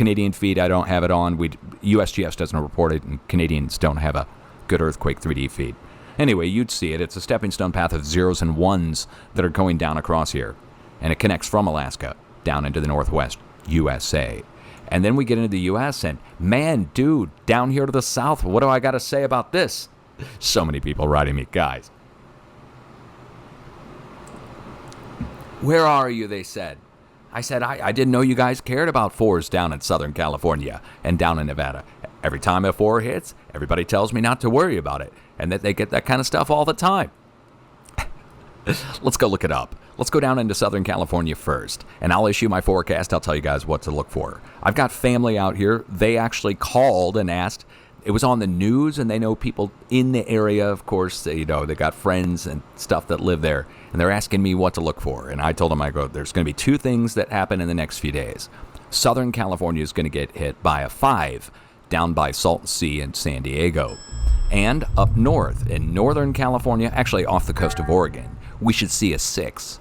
Canadian feed, I don't have it on. USGS doesn't report it, and Canadians don't have a good earthquake 3D feed. Anyway, you'd see it. It's a stepping stone path of zeros and ones that are going down across here. And it connects from Alaska down into the northwest USA. And then we get into the U.S. and, man, dude, down here to the south, what do I got to say about this? So many people writing me, guys. Where are you, they said. I said, I didn't know you guys cared about fours down in Southern California and down in Nevada. Every time a 4 hits, everybody tells me not to worry about it and that they get that kind of stuff all the time. Let's go look it up. Let's go down into Southern California first, and I'll issue my forecast. I'll tell you guys what to look for. I've got family out here. They actually called and asked. It was on the news, and they know people in the area, of course. They got friends and stuff that live there, and they're asking me what to look for. And I told them, there's going to be 2 things that happen in the next few days. Southern California is going to get hit by a 5 down by Salton Sea and San Diego. And up north in Northern California, actually off the coast of Oregon, we should see a 6.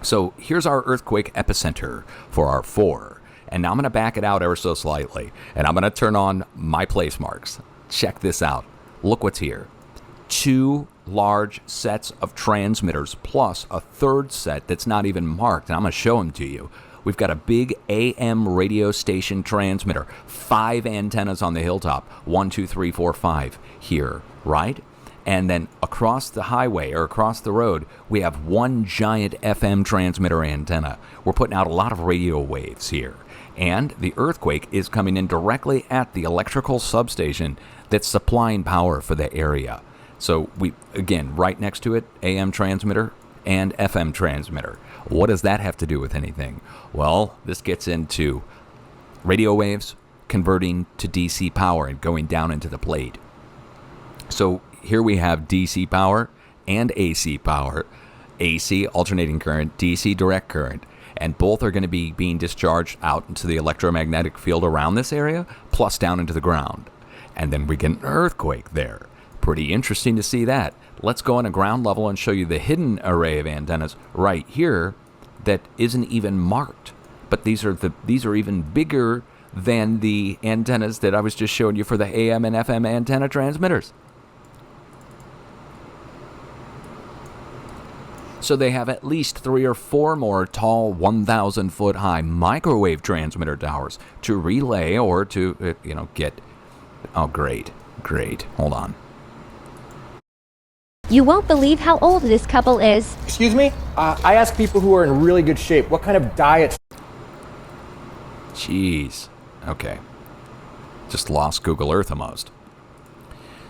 So here's our earthquake epicenter for our 4. And now I'm going to back it out ever so slightly. And I'm going to turn on my place marks. Check this out. Look what's here. 2 large sets of transmitters plus a 3rd set that's not even marked. And I'm going to show them to you. We've got a big AM radio station transmitter. 5 antennas on the hilltop. 1, 2, 3, 4, 5 here, right? And then across the highway or across the road, we have 1 giant FM transmitter antenna. We're putting out a lot of radio waves here. And the earthquake is coming in directly at the electrical substation that's supplying power for the area. So we, again, right next to it, AM transmitter and FM transmitter. What does that have to do with anything? Well, this gets into radio waves converting to DC power and going down into the plate. So here we have DC power and AC power, AC alternating current, DC direct current, and both are going to be being discharged out into the electromagnetic field around this area, plus down into the ground. And then we get an earthquake there. Pretty interesting to see that. Let's go on a ground level and show you the hidden array of antennas right here that isn't even marked. But these are even bigger than the antennas that I was just showing you for the AM and FM antenna transmitters. So they have at least 3 or 4 more tall 1,000-foot high microwave transmitter towers to relay or to, get... Oh, great. Hold on. You won't believe how old this couple is. Excuse me? I ask people who are in really good shape, what kind of diet... Jeez. Okay. Just lost Google Earth almost.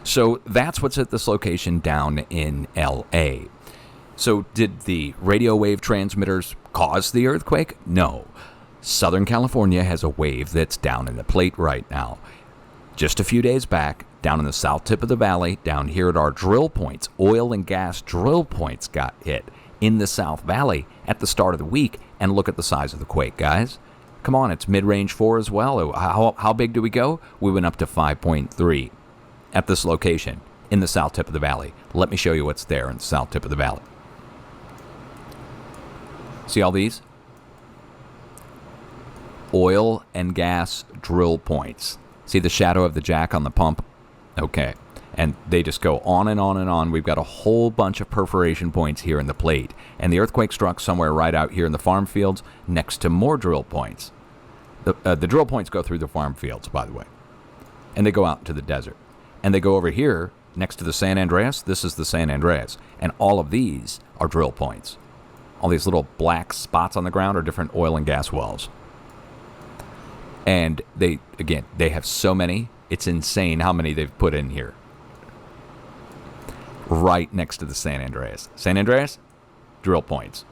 So that's what's at this location down in L.A. So did the radio wave transmitters cause the earthquake? No. Southern California has a wave that's down in the plate right now. Just a few days back, down in the south tip of the valley, down here at our drill points, oil and gas drill points got hit in the South Valley at the start of the week. And look at the size of the quake, guys. Come on, it's mid-range 4 as well. How big do we go? We went up to 5.3 at this location in the south tip of the valley. Let me show you what's there in the south tip of the valley. See all these? Oil and gas drill points. See the shadow of the jack on the pump? Okay. And they just go on and on and on. We've got a whole bunch of perforation points here in the plate. And the earthquake struck somewhere right out here in the farm fields next to more drill points. The drill points go through the farm fields, by the way. And they go out into the desert. And they go over here next to the San Andreas. This is the San Andreas. And all of these are drill points. All these little black spots on the ground are different oil and gas wells. And they have so many. It's insane how many they've put in here. Right next to the San Andreas. San Andreas, drill points.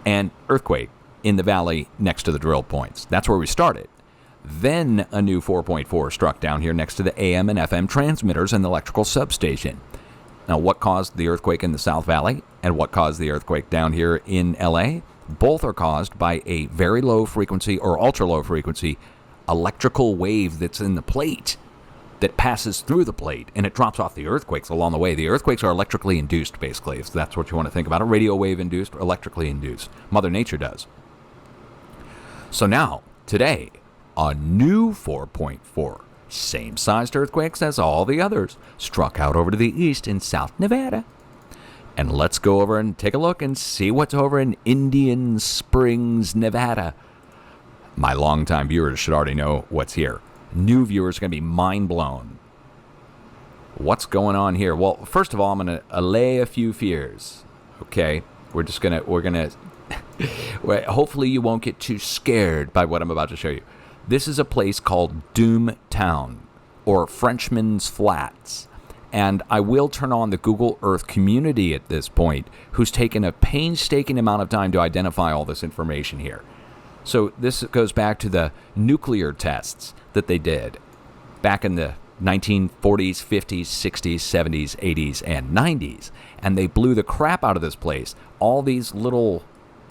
And earthquake in the valley next to the drill points. That's where we started. Then a new 4.4 struck down here next to the AM and FM transmitters and the electrical substation. Now, what caused the earthquake in the South Valley and what caused the earthquake down here in LA? Both are caused by a very low frequency or ultra low frequency electrical wave that's in the plate that passes through the plate, and it drops off the earthquakes along the way. The earthquakes are electrically induced, basically, if that's what you want to think about. A radio wave induced or electrically induced. Mother Nature does. So now, today, a new 4.4, same-sized earthquakes as all the others, struck out over to the east in South Nevada. And let's go over and take a look and see what's over in Indian Springs, Nevada. My longtime viewers should already know what's here. New viewers are going to be mind blown. What's going on here? Well, first of all, I'm going to allay a few fears. Okay, we're gonna. Hopefully, you won't get too scared by what I'm about to show you. This is a place called Doom Town, or Frenchman's Flats. And I will turn on the Google Earth community at this point, who's taken a painstaking amount of time to identify all this information here. So this goes back to the nuclear tests that they did back in the 1940s, 50s, 60s, 70s, 80s, and 90s. And they blew the crap out of this place. All these little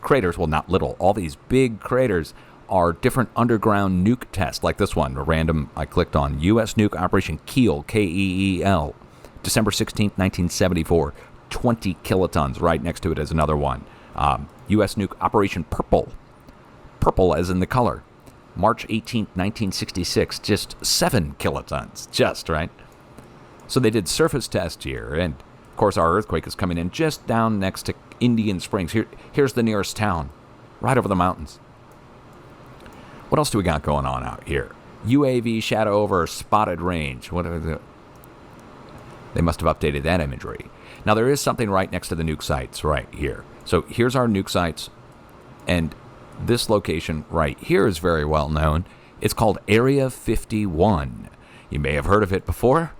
craters, well, not little, all these big craters are different underground nuke tests, like this one, a random I clicked on, U.S. Nuke Operation Keel, K-E-E-L, December 16th, 1974, 20 kilotons. Right next to it is another one. U.S. Nuke Operation Purple, purple as in the color, March 18th, 1966, just 7 kilotons, just, right? So they did surface tests here, and of course our earthquake is coming in just down next to Indian Springs. Here's the nearest town, right over the mountains. What else do we got going on out here? UAV shadow over spotted range. What are the... They must have updated that imagery. Now there is something right next to the nuke sites right here. So here's our nuke sites, and this location right here is very well known. It's called Area 51. You may have heard of it before,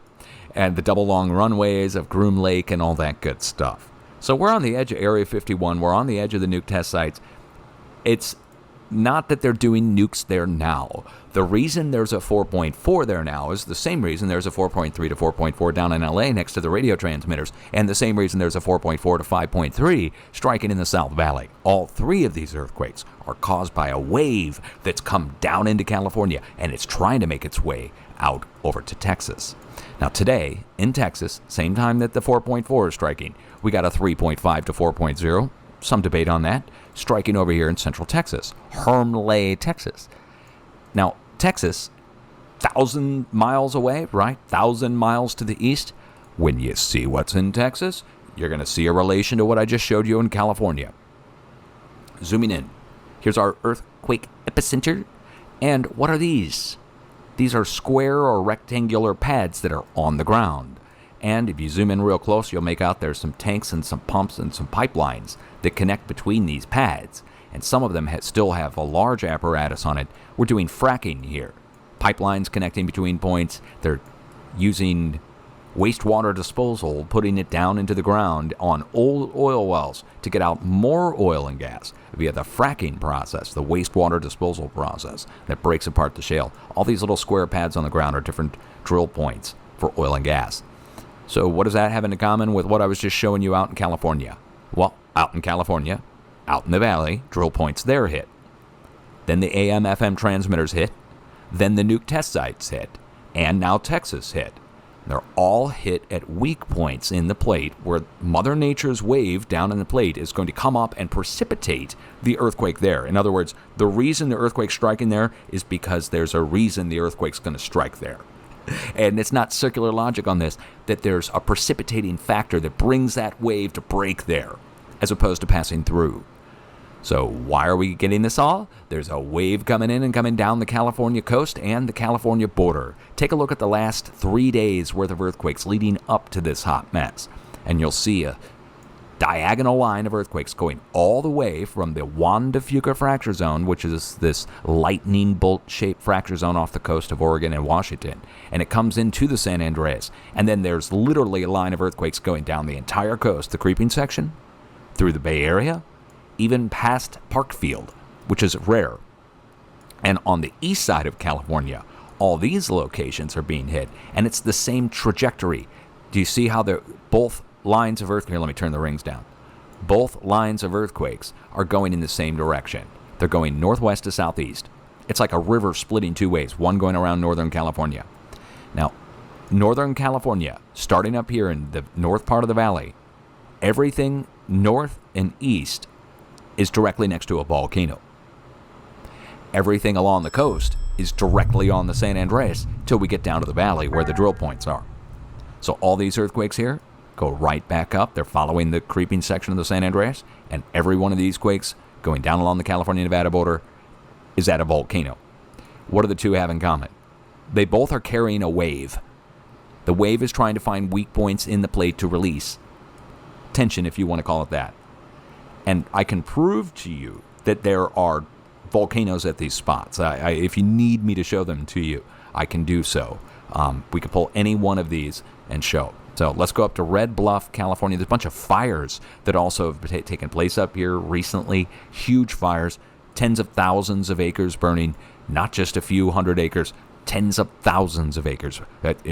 and the double long runways of Groom Lake and all that good stuff. So we're on the edge of Area 51. We're on the edge of the nuke test sites. It's not that they're doing nukes there now. The reason there's a 4.4 there now is the same reason there's a 4.3 to 4.4 down in LA next to the radio transmitters, and the same reason there's a 4.4 to 5.3 striking in the South Valley. All three of these earthquakes are caused by a wave that's come down into California, and it's trying to make its way out over to Texas. Now today, in Texas, same time that the 4.4 is striking, we got a 3.5 to 4.0, some debate on that, striking over here in central Texas, Hermleigh, Texas. Now, Texas, 1,000 miles away, right? 1,000 miles to the east. When you see what's in Texas, you're going to see a relation to what I just showed you in California. Zooming in, here's our earthquake epicenter. And what are these? These are square or rectangular pads that are on the ground. And if you zoom in real close, you'll make out there's some tanks and some pumps and some pipelines that connect between these pads. And some of them still have a large apparatus on it. We're doing fracking here. Pipelines connecting between points. They're using wastewater disposal, putting it down into the ground on old oil wells to get out more oil and gas via the fracking process, the wastewater disposal process that breaks apart the shale. All these little square pads on the ground are different drill points for oil and gas. So what does that have in common with what I was just showing you out in California? Well, out in California, out in the valley, drill points there hit. Then the AM/FM transmitters hit. Then the nuke test sites hit. And now Texas hit. They're all hit at weak points in the plate where Mother Nature's wave down in the plate is going to come up and precipitate the earthquake there. In other words, the reason the earthquake's striking there is because there's a reason the earthquake's going to strike there. And it's not circular logic on this, that there's a precipitating factor that brings that wave to break there, as opposed to passing through. So why are we getting this all? There's a wave coming in and coming down the California coast and the California border. Take a look at the last 3 days worth of earthquakes leading up to this hot mess. And you'll see a diagonal line of earthquakes going all the way from the Juan de Fuca fracture zone, which is this lightning bolt-shaped fracture zone off the coast of Oregon and Washington. And it comes into the San Andreas. And then there's literally a line of earthquakes going down the entire coast, the creeping section, through the Bay Area, even past Parkfield, which is rare. And on the east side of California, all these locations are being hit, and it's the same trajectory. Do you see how they're both lines of earthquakes? Here, let me turn the rings down. Both lines of earthquakes are going in the same direction. They're going northwest to southeast. It's like a river splitting two ways, one going around Northern California. Now, Northern California, starting up here in the north part of the valley, everything north and east is directly next to a volcano. Everything along the coast is directly on the San Andreas till we get down to the valley where the drill points are. So all these earthquakes here go right back up. They're following the creeping section of the San Andreas, and every one of these quakes going down along the California-Nevada border is at a volcano. What do the two have in common? They both are carrying a wave. The wave is trying to find weak points in the plate to release tension, if you want to call it that. And I can prove to you that there are volcanoes at these spots. If you need me to show them to you, I can do so. We can pull any one of these and show. So let's go up to Red Bluff, California. There's a bunch of fires that also have taken place up here recently. Huge fires, tens of thousands of acres burning, not just a few hundred acres, tens of thousands of acres,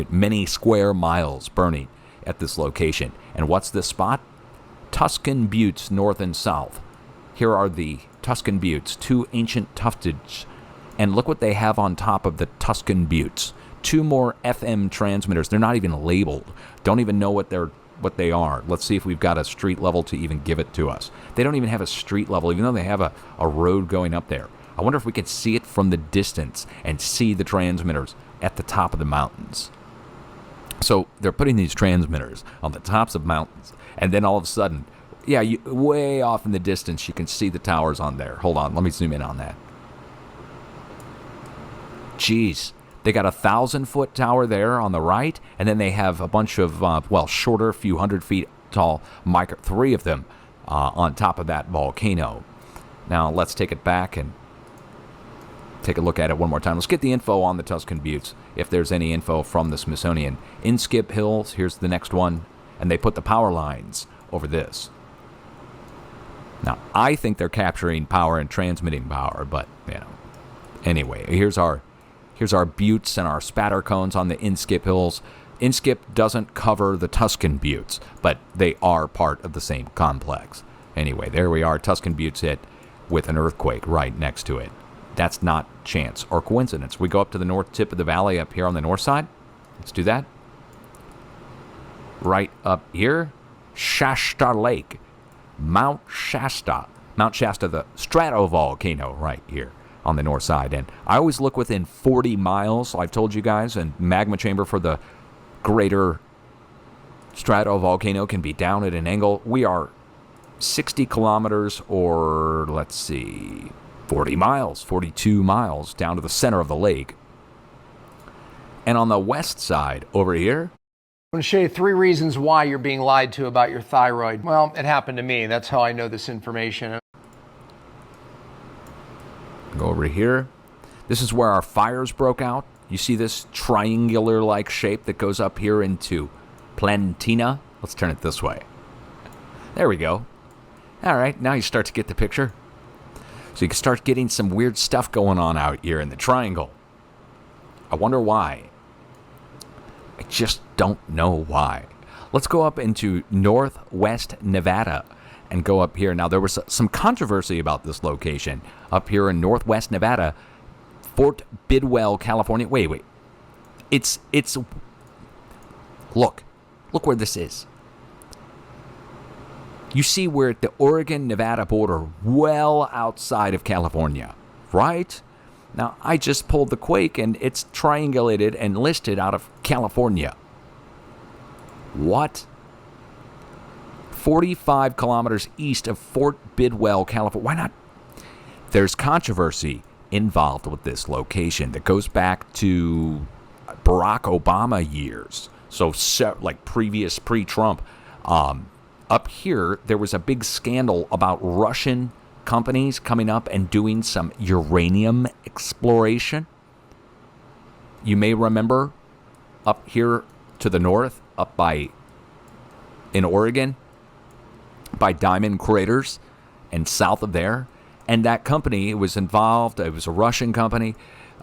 many square miles burning at this location. And what's this spot? Tuscan Buttes, north and south. Here are the Tuscan Buttes, two ancient tuftage. And look what they have on top of the Tuscan Buttes. Two more FM transmitters. They're not even labeled. Don't even know what they are. Let's see if we've got a street level to even give it to us. They don't even have a street level, even though they have a road going up there. I wonder if we could see it from the distance and see the transmitters at the top of the mountains. So they're putting these transmitters on the tops of mountains, and then all of a sudden, way off in the distance, you can see the towers on there. Hold on, let me zoom in on that. Jeez, they got a 1,000-foot tower there on the right, and then they have a bunch of, shorter, few hundred feet tall, three of them on top of that volcano. Now, let's take it back and take a look at it one more time. Let's get the info on the Tuscan Buttes, if there's any info from the Smithsonian. Inskip Hills, here's the next one, and they put the power lines over this. Now, I think they're capturing power and transmitting power, but, Anyway, here's our buttes and our spatter cones on the Inskip Hills. Inskip doesn't cover the Tuscan Buttes, but they are part of the same complex. Anyway, there we are, Tuscan Buttes hit with an earthquake right next to it. That's not chance or coincidence. We go up to the north tip of the valley up here on the north side. Let's do that. Right up here, Shasta Lake, Mount Shasta, the stratovolcano right here on the north side. And I always look within 40 miles, I've told you guys, and magma chamber for the greater stratovolcano can be down at an angle. We are 60 kilometers or, 40 miles, 42 miles down to the center of the lake. And on the west side over here, I'm going to show you 3 reasons why you're being lied to about your thyroid. Well, it happened to me. That's how I know this information. go over here. This is where our fires broke out. You see this triangular-like shape that goes up here into Plantina? Let's turn it this way. There we go. All right, now you start to get the picture. So you can start getting some weird stuff going on out here in the triangle. I wonder why. I just don't know why. Let's go up into northwest Nevada and go up here. Now, there was some controversy about this location. Up here in northwest Nevada, Fort Bidwell, California. Wait. It's look where this is. You see we're at the Oregon-Nevada border, well outside of California, right? Now, I just pulled the quake, and it's triangulated and listed out of California. What? 45 kilometers east of Fort Bidwell, California. Why not? There's controversy involved with this location that goes back to Barack Obama years. So like previous, pre-Trump. Up here, there was a big scandal about Russian companies coming up and doing some uranium exploration. You may remember up here to the north, in Oregon, by Diamond Craters, and south of there. And that company was involved. It was a Russian company.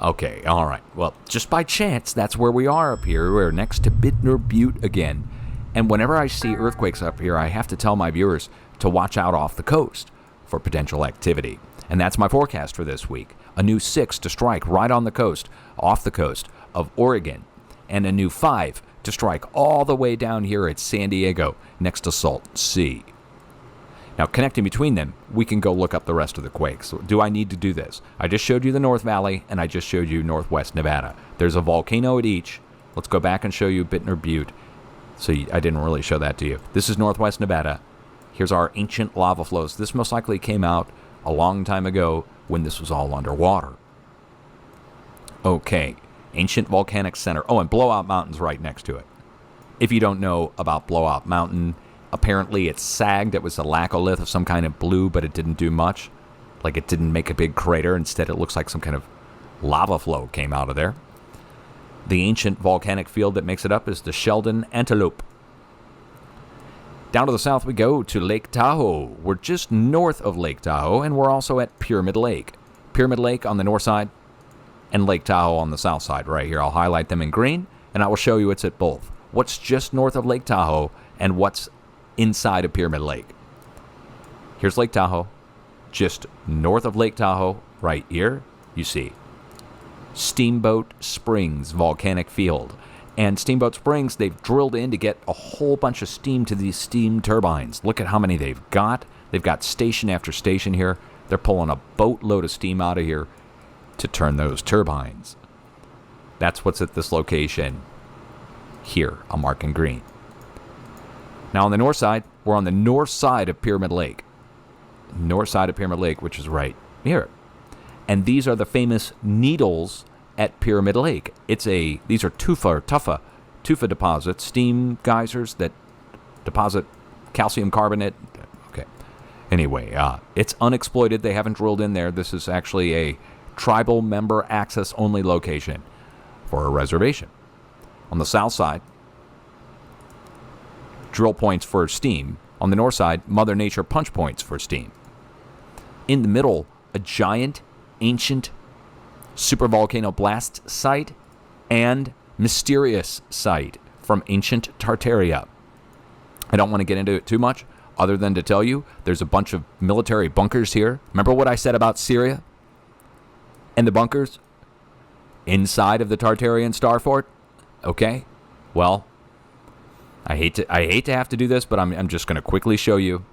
Okay, all right. Well, just by chance, that's where we are up here. We're next to Bittner Butte again. And whenever I see earthquakes up here, I have to tell my viewers to watch out off the coast for potential activity. And that's my forecast for this week. A new 6 to strike right on the coast, off the coast of Oregon. And a new 5 to strike all the way down here at San Diego, next to Salton Sea. Now, connecting between them, we can go look up the rest of the quakes. So do I need to do this? I just showed you the North Valley, and I just showed you Northwest Nevada. There's a volcano at each. Let's go back and show you Bittner Butte. So I didn't really show that to you. This is Northwest Nevada. Here's our ancient lava flows. This most likely came out a long time ago when this was all underwater. Okay, ancient volcanic center. Oh, and Blowout Mountain's right next to it. If you don't know about Blowout Mountain, apparently it sagged. It was a laccolith of some kind of blue, but it didn't do much. Like it didn't make a big crater. Instead, it looks like some kind of lava flow came out of there. The ancient volcanic field that makes it up is the Sheldon Antelope. Down to the south we go to Lake Tahoe. We're just north of Lake Tahoe, and we're also at Pyramid Lake. Pyramid Lake on the north side, and Lake Tahoe on the south side right here. I'll highlight them in green, and I will show you it's at both. What's just north of Lake Tahoe, and what's inside of Pyramid Lake. Here's Lake Tahoe. Just north of Lake Tahoe, right here, you see Steamboat Springs Volcanic Field. And Steamboat Springs, they've drilled in to get a whole bunch of steam to these steam turbines. Look at how many they've got. They've got station after station here. They're pulling a boatload of steam out of here to turn those turbines. That's what's at this location here. I'll mark in green. Now on the north side, we're on the north side of Pyramid Lake. North side of Pyramid Lake, which is right here. And these are the famous needles at Pyramid Lake. These are tufa deposits, steam geysers that deposit calcium carbonate. Okay. Anyway, it's unexploited. They haven't drilled in there. This is actually a tribal member access only location for a reservation. On the south side, drill points for steam. On the north side, Mother Nature punch points for steam. In the middle, a giant, ancient supervolcano blast site and mysterious site from ancient Tartaria. I don't want to get into it too much, other than to tell you there's a bunch of military bunkers here. Remember what I said about Syria and the bunkers inside of the Tartarian star fort? Okay, well, I hate to have to do this, but I'm just going to quickly show you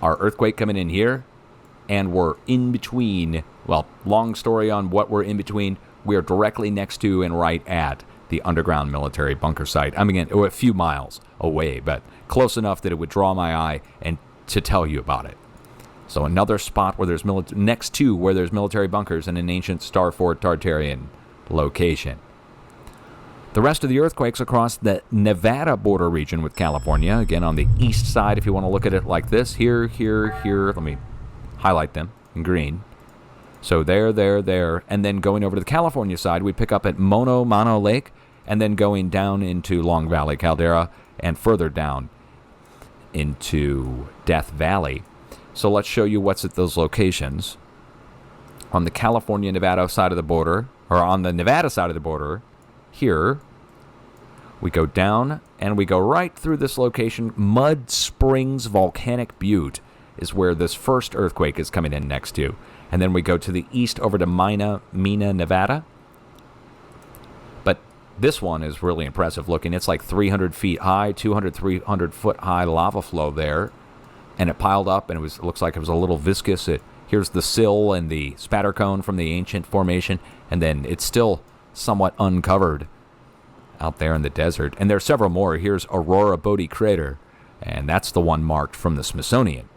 our earthquake coming in here, and we're in between. Well, long story on what we're in between. We are directly next to and right at the underground military bunker site. I'm again a few miles away, but close enough that it would draw my eye and to tell you about it. So another spot where there's next to where there's military bunkers in an ancient star fort Tartarian location. The rest of the earthquakes across the Nevada border region with California, again on the east side if you want to look at it like this. Here, let me highlight them in green. So there, and then going over to the California side, we pick up at Mono Lake, and then going down into Long Valley Caldera, and further down into Death Valley. So let's show you what's at those locations. On the California-Nevada side of the border, or on the Nevada side of the border, here, we go down, and we go right through this location. Mud Springs Volcanic Butte is where this first earthquake is coming in next to. And then we go to the east over to Mena, Nevada. But this one is really impressive looking. It's like 300 feet high, 300 foot high lava flow there. And it piled up, and it looks like it was a little viscous. Here's the sill and the spatter cone from the ancient formation. And then it's still somewhat uncovered out there in the desert. And there are several more. Here's Aurora Bodie Crater, and that's the one marked from the Smithsonian.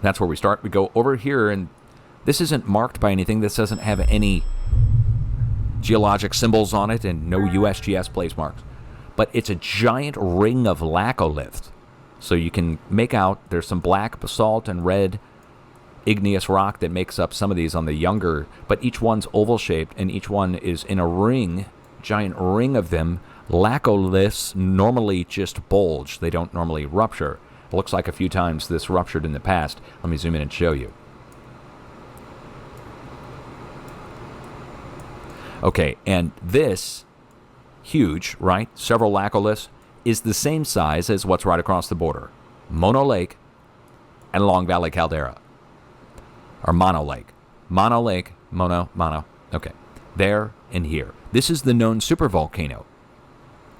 That's where we start. We go over here, and this isn't marked by anything. This doesn't have any geologic symbols on it and no USGS place marks. But it's a giant ring of laccoliths. So you can make out there's some black basalt and red igneous rock that makes up some of these on the younger, but each one's oval shaped, and each one is in a ring, giant ring of them. Laccoliths normally just bulge. They don't normally rupture. It looks like a few times this ruptured in the past. Let me zoom in and show you. Okay, and this, huge, right, several laccoliths, is the same size as what's right across the border. Mono Lake and Long Valley Caldera. Or Mono Lake. Mono. Okay, there and here. This is the known supervolcano,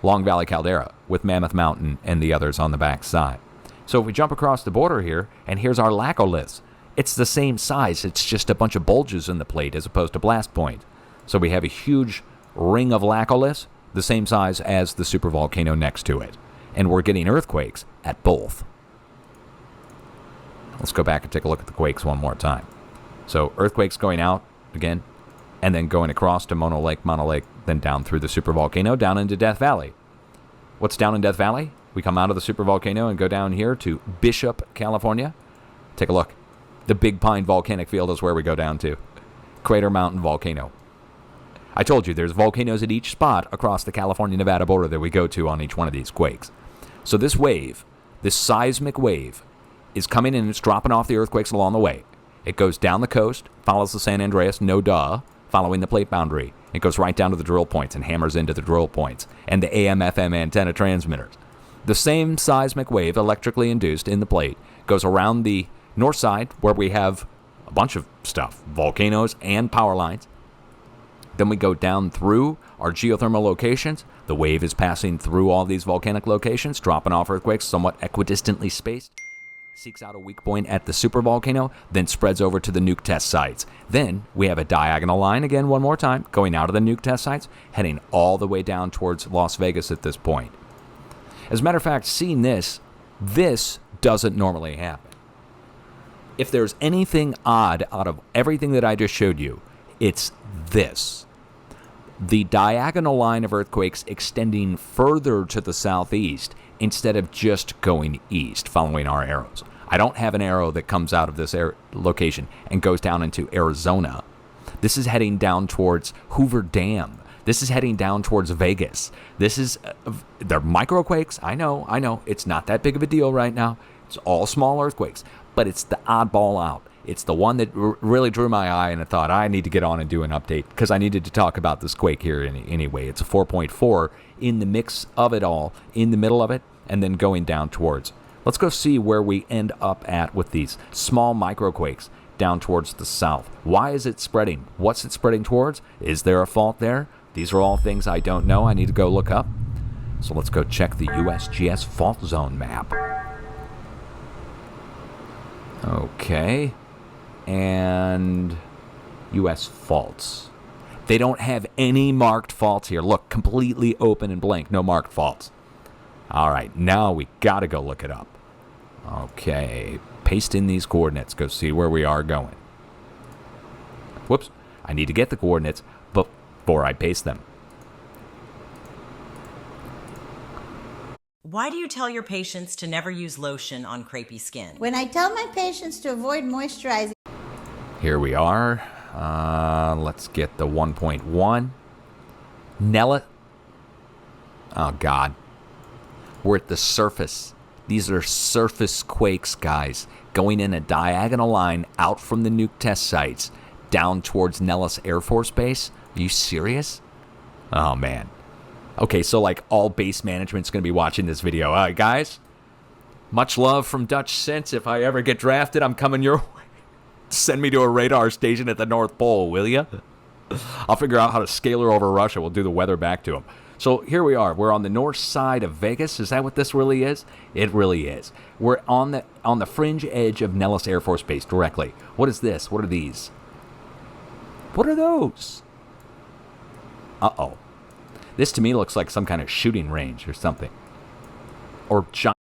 Long Valley Caldera, with Mammoth Mountain and the others on the back side. So if we jump across the border here, and here's our laccoliths. It's the same size. It's just a bunch of bulges in the plate as opposed to blast point. So we have a huge ring of laccoliths, the same size as the supervolcano next to it. And we're getting earthquakes at both. Let's go back and take a look at the quakes one more time. So earthquakes going out again, and then going across to Mono Lake, then down through the supervolcano, down into Death Valley. What's down in Death Valley? We come out of the supervolcano and go down here to Bishop, California. Take a look. The Big Pine Volcanic Field is where we go down to. Crater Mountain Volcano. I told you there's volcanoes at each spot across the California-Nevada border that we go to on each one of these quakes. So this wave, this seismic wave, is coming in and it's dropping off the earthquakes along the way. It goes down the coast, follows the San Andreas, no duh, following the plate boundary. It goes right down to the drill points and hammers into the drill points and the AM/FM antenna transmitters. The same seismic wave, electrically induced in the plate, goes around the north side where we have a bunch of stuff, volcanoes and power lines. Then we go down through our geothermal locations. The wave is passing through all these volcanic locations, dropping off earthquakes somewhat equidistantly spaced. Seeks out a weak point at the supervolcano, then spreads over to the nuke test sites. Then we have a diagonal line again one more time, going out of the nuke test sites, heading all the way down towards Las Vegas at this point. As a matter of fact, seeing this doesn't normally happen. If there's anything odd out of everything that I just showed you, it's this. The diagonal line of earthquakes extending further to the southeast instead of just going east, following our arrows. I don't have an arrow that comes out of this location and goes down into Arizona. This is heading down towards Hoover Dam. This is heading down towards Vegas. This is, they're microquakes. I know. It's not that big of a deal right now. It's all small earthquakes, but it's the oddball out. It's the one that really drew my eye, and I thought I need to get on and do an update because I needed to talk about this quake here anyway. It's a 4.4 in the mix of it all, in the middle of it, and then going down towards. Let's go see where we end up at with these small microquakes down towards the south. Why is it spreading? What's it spreading towards? Is there a fault there? These are all things I don't know. I need to go look up. So let's go check the USGS fault zone map. Okay. And U.S. faults. They don't have any marked faults here. Look, completely open and blank. No marked faults. All right, now we got to go look it up. Okay, paste in these coordinates. Go see where we are going. Whoops, I need to get the coordinates before I paste them. Why do you tell your patients to never use lotion on crepey skin? When I tell my patients to avoid moisturizing. Here we are. Let's get the 1.1. Nella. Oh, God. We're at the surface. These are surface quakes, guys. Going in a diagonal line out from the nuke test sites down towards Nellis Air Force Base. Are you serious? Oh, man. Okay, so like all base management's going to be watching this video. All right, guys. Much love from Dutch Sense. If I ever get drafted, I'm coming your way. Send me to a radar station at the North Pole, will ya? I'll figure out how to scalar over Russia. We'll do the weather back to them. So here we are. We're on the north side of Vegas. Is that what this really is? It really is. We're on the fringe edge of Nellis Air Force Base directly. What is this? What are these? What are those? Uh-oh. This to me looks like some kind of shooting range or something. Or giant